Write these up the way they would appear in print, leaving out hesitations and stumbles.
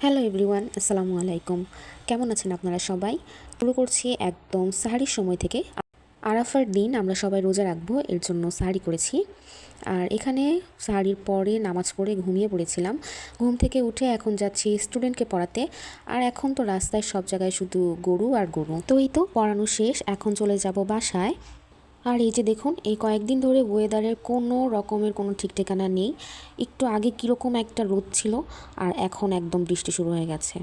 Hello everyone, আসসালামু আলাইকুম। কেমন আছেন আপনারা সবাই? শুরু করছি একদম সাহারির সময় থেকে। আরাফার দিন আমরা সবাই রোজা রাখবো, এর জন্য সাহারি করেছি। আর এখানে সাহারির পরে নামাজ পড়ে ঘুমিয়ে পড়েছিলাম। ঘুম থেকে উঠে এখন যাচ্ছি স্টুডেন্টকে পড়াতে। আর এখন তো রাস্তায় সব জায়গায় শুধু গরু আর গরু। তো এই তো পড়ানো শেষ, এখন চলে যাব বাসায়। আর এই যে দেখুন, এই কয়েকদিন ধরে ওয়েদারের কোনো রকমের কোনো ঠিক ঠিকানা নেই। একটু আগে কীরকম একটা রোদ ছিল, আর এখন একদম বৃষ্টি শুরু হয়ে গেছে।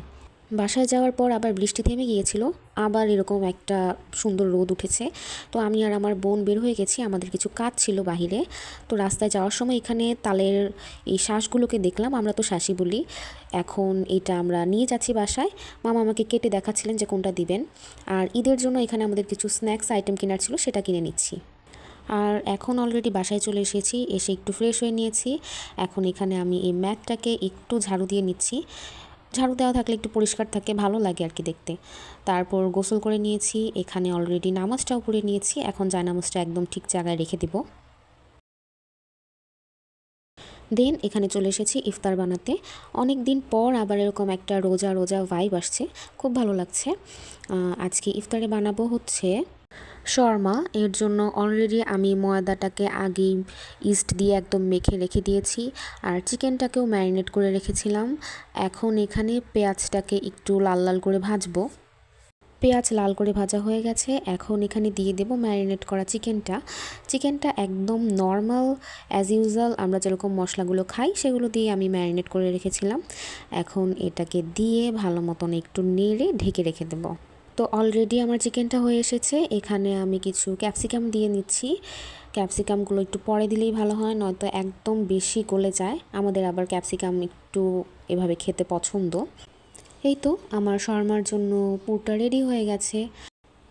বাসায় যাওয়ার পর আবার বৃষ্টি থেমে গিয়েছিল, আবার এরকম একটা সুন্দর রোদ উঠেছে। তো আমি আর আমার বোন বের হয়ে গেছি, আমাদের কিছু কাজ ছিল বাহিরে। তো রাস্তায় যাওয়ার সময় এখানে তালের এই শ্বাসগুলোকে দেখলাম, আমরা তো শ্বাসই বলি। এখন এটা আমরা নিয়ে যাচ্ছি বাসায়। মামা আমাকে কেটে দেখাচ্ছিলেন যে কোনটা দিবেন। আর ঈদের জন্য এখানে আমাদের কিছু স্ন্যাক্স আইটেম কেনার ছিল, সেটা কিনে নিচ্ছি। আর এখন অলরেডি বাসায় চলে এসেছি, এসে একটু ফ্রেশ হয়ে নিয়েছি। এখন এখানে আমি এই ম্যাটটাকে একটু ঝাড়ু দিয়ে নিচ্ছি। ঝাড়ু দেওয়া থাকলে একটু পরিষ্কার থাকে, ভালো লাগে আর কি দেখতে। তারপর গোসল করে নিয়েছি, এখানে অলরেডি নামাজটাও পড়ে নিয়েছি। এখন জায়নামাজটা একদম ঠিক জায়গায় রেখে দিব। দেন এখানে চলে এসেছি ইফতার বানাতে। অনেক দিন পর আবার এরকম একটা রোজা রোজা ভাইব আসছে, খুব ভালো লাগছে। আজকে ইফতারে বানাবো হচ্ছে শর্মা। এর জন্য অলরেডি আমি ময়দাটাকে আগেই ইস্ট দিয়ে একদম মেখে রেখে দিয়েছি, আর চিকেনটাকেও ম্যারিনেট করে রেখেছিলাম। এখন এখানে পেঁয়াজটাকে একটু লাল লাল করে ভাজবো। পেঁয়াজ লাল করে ভাজা হয়ে গেছে, এখন এখানে দিয়ে দেব ম্যারিনেট করা চিকেনটা। চিকেনটা একদম নর্মাল অ্যাজ ইউজুয়াল আমরা যেরকম মশলাগুলো খাই সেগুলো দিয়ে আমি ম্যারিনেট করে রেখেছিলাম। এখন এটাকে দিয়ে ভালো মতন একটু নেড়ে ঢেকে রেখে দেবো। তো অলরেডি আমার চিকেনটা হয়ে এসেছে, এখানে আমি কিছু ক্যাপসিকাম দিয়ে নিচ্ছি। ক্যাপসিকামগুলো একটু পরে দিলেই ভালো হয়, নয়তো একদম বেশি গলে যায়। আমাদের আবার ক্যাপসিকাম একটু এভাবে খেতে পছন্দ। এই তো আমার শর্মার জন্য পুরটা রেডি হয়ে গেছে।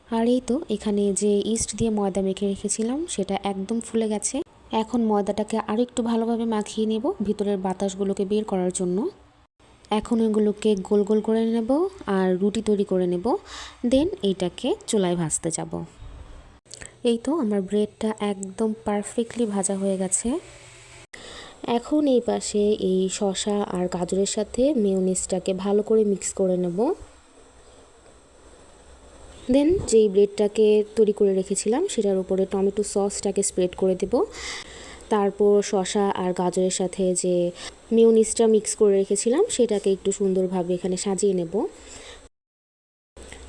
আর এই তো এখানে যে ইস্ট দিয়ে ময়দা মেখে রেখেছিলাম সেটা একদম ফুলে গেছে। এখন ময়দাটাকে আরও একটু ভালোভাবে মাখিয়ে নেব ভিতরের বাতাসগুলোকে বের করার জন্য। এখন এগুলোকে গোল গোল করে নেব আর রুটি তৈরি করে নেব। দেন এইটাকে চুলায় ভাজতে যাব। এই তো আমার ব্রেডটা একদম পারফেক্টলি ভাজা হয়ে গেছে। এখন এই পাশে এই শসা আর গাজরের সাথে মেয়োনিজটাকে ভালো করে মিক্স করে নেব। দেন যেই ব্রেডটাকে তৈরি করে রেখেছিলাম সেটার উপরে টমেটো সসটাকে স্প্রেড করে দেব। তারপর শসা আর গাজরের সাথে যে মেয়োনিজটা মিক্স করে রেখেছিলাম সেটাকে একটু সুন্দরভাবে এখানে সাজিয়ে নেব।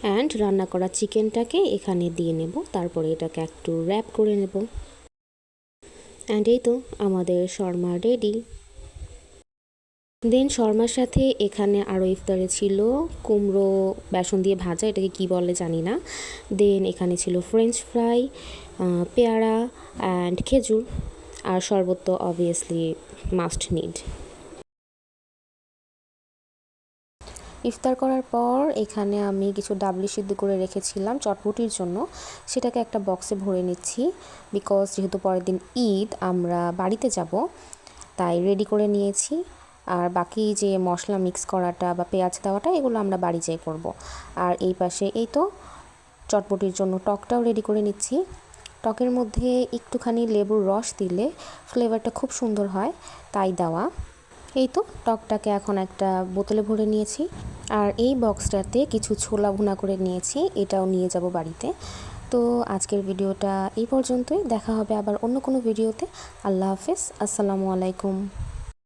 অ্যান্ড রান্না করা চিকেনটাকে এখানে দিয়ে নেব, তারপরে এটাকে একটু র্যাপ করে নেব। অ্যান্ড এই তো আমাদের শর্মা রেডি। দেন শর্মার সাথে এখানে আরও ইফতারে ছিল কুমড়ো বেসন দিয়ে ভাজা, এটাকে কি বলে জানি না। দেন এখানে ছিল ফ্রেঞ্চ ফ্রাই, পেয়ারা অ্যান্ড খেজুর, আর শরবত তো অবভিয়াসলি মাস্ট নিড। ইফতার করার পর এখানে আমি কিছু ডাবলি সিদ্ধ করে রেখেছিলাম চটপটির জন্য, সেটাকে একটা বক্সে ভরে নিচ্ছি। বিকজ যেহেতু পরের দিন ঈদ, আমরা বাড়িতে যাব, তাই রেডি করে নিয়েছি। আর বাকি যে মশলা মিক্স করাটা বা পেঁয়াজ দেওয়াটা এগুলো আমরা বাড়ি যেয়ে করব। আর এই পাশে এই তো চটপটির জন্য টকটাও রেডি করে নিচ্ছি। টকের মধ্যে একটুখানি লেবুর রস দিলে ফ্লেভারটা খুব সুন্দর হয়, তাই দেওয়া। এই তো টকটাকে এখন একটা বোতলে ভরে নিয়েছি। আর এই বক্সটাতে কিছু ছোলা ভুনা করে নিয়েছি, এটাও নিয়ে যাব বাড়িতে। তো আজকের ভিডিওটা এই পর্যন্তই, দেখা হবে আবার অন্য কোনো ভিডিওতে। আল্লাহ হাফেজ, আসসালামু আলাইকুম।